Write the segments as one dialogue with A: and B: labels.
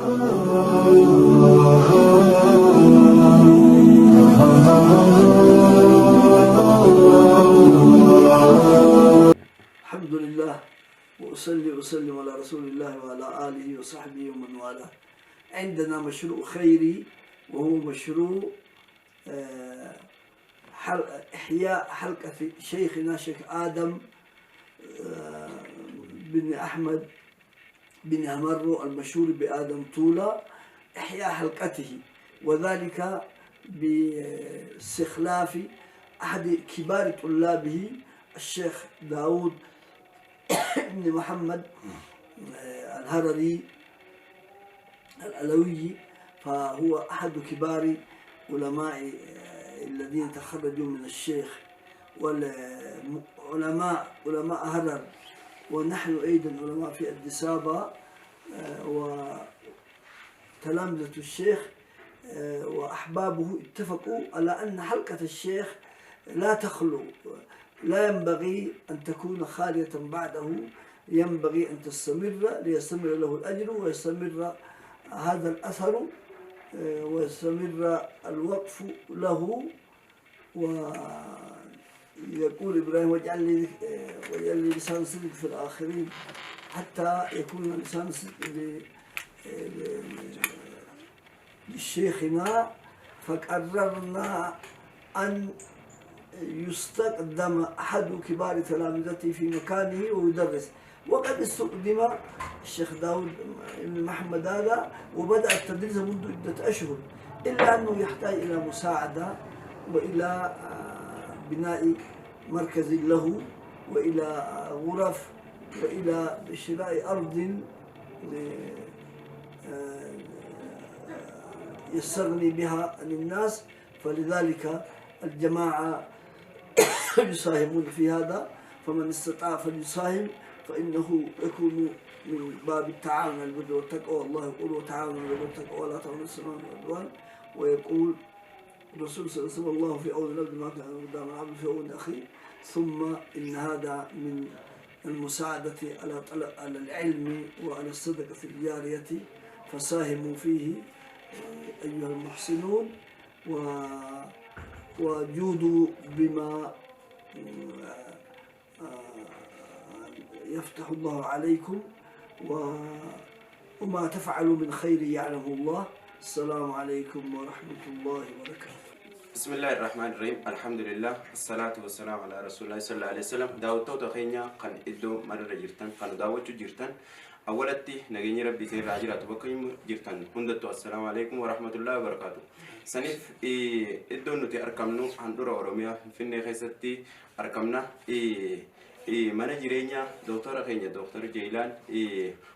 A: الحمد لله وأصلي وأسلم على رسول الله وعلى آله وصحبه ومن والاه. عندنا مشروع خيري وهو مشروع إحياء حلقة شيخنا شيخ آدم بن أحمد بن همرو المشهور بآدم طولة، إحياء حلقته، وذلك باستخلاف أحد كبار طلابه الشيخ داود بن محمد الهرري الألوي، فهو أحد كبار علماء الذين تخرجوا من الشيخ والعلماء علماء هرر، ونحن أيضا علماء في الدسابة وتلامذة الشيخ وأحبابه اتفقوا على أن حلقة الشيخ لا تخلو، لا ينبغي أن تكون خالية بعده، ينبغي أن تستمر ليستمر له الأجر ويستمر هذا الأثر ويستمر الوقف له. ويقول إبراهيم واجعل لي لسان صدق في الآخرين، حتى يكون لسان صدق لشيخنا، فقررنا أن يستقدم أحد كبار تلامذته في مكانه ويدرس. وقد استقدم الشيخ داود بن محمد هذا وبدأ التدريس منذ عدة أشهر، إلا أنه يحتاج إلى مساعدة وإلى بناء مركز له وإلى غرف وإلى شراء أرض يستغني بها عن الناس، فلذلك الجماعة يساهمون في هذا، فمن استطاع فليساهم، فإنه يكون من باب التعاون على البر والتقوى. الله يقول وتعاونوا على البر والتقوى ولا تعاونوا على الإثم والعدوان، ويقول الرسول صلى الله عليه وسلم الله في عون العبد ما كان قدام العبد في عون أخيه. ثم إن هذا من المساعدة على العلم وعلى الصدقة الجارية، فساهموا فيه أيها المحسنون وجودوا بما يفتح الله عليكم، وما تفعلوا من خير يعلمه الله. السلام عليكم ورحمة الله وبركاته.
B: بسم الله الرحمن الرحيم. الحمد لله والصلاة والسلام على رسول الله صلى الله عليه وسلم. داوتو تخينيا كان إدو مرة جرتن كان داوتو جرتن أولتي نجيني ربي سير راجرات بكيم جرتن هندتو. السلام عليكم ورحمة الله وبركاته. سنيف إدو نتي أركمنو عندورا أوروميا في النخستي أركمنا mana jireenya doktora keenya doktor Jeylaan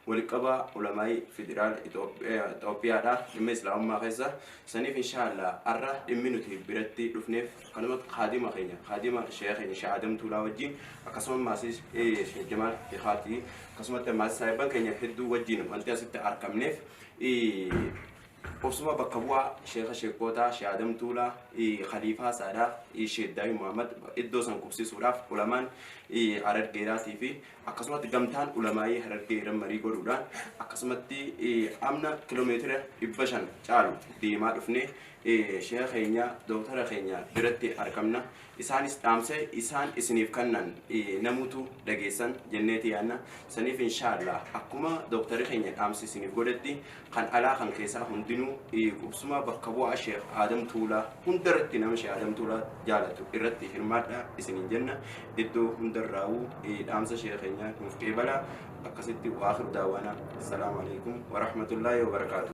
B: waliqaba ulamai federal Itoophiyaadha dhimma islaamummaa keessa saniif inshallah arra dhimmi nuti biratti dhufneef kanuma khadima keenya khadima sheekh keenya Sheekh Adam Tuulaa wajjin akkasuma maasis Sheekh Jamaal Fiqaati akkasuma maasis saahiban keenya hedduu wajjin wanti asitti argamneef وسما بكبوا شيخوتا Sheekh Adam Tuulaa خليفة سادا Sheekh Daa'ii Muhammad iddoo san kubsiisuudhaaf ulamaan Harargeeraatii fi akkasumatti gamtaan ulamaayi Harargeeran marii godhuudhaan akkasumatti amna kiiloomeetira 500 caalu deemaa dhufne sheekh keenya doktora keenya biratti argamna. isaanis dhaamsa isaan isiniif kannan namutu dhageessan jenneeti yaanna. saniif inshallah akkuma doktori keenya dhaamsa isiniif godhetti kan alaa kan keessaa hundinuu qubsuma bakka bu'aa Sheekh Adam Tuulaa hundarratti nama Sheekh Adam Tuulaa jaalatu irratti hirmaadha isiniin jenna. iddoo hundarraa'uu dhaamsa sheekh keenya nuuf qeebala akkasitti waakhir daawana. assalaamu alaykum wa rahmatullahi wa barakaatuh.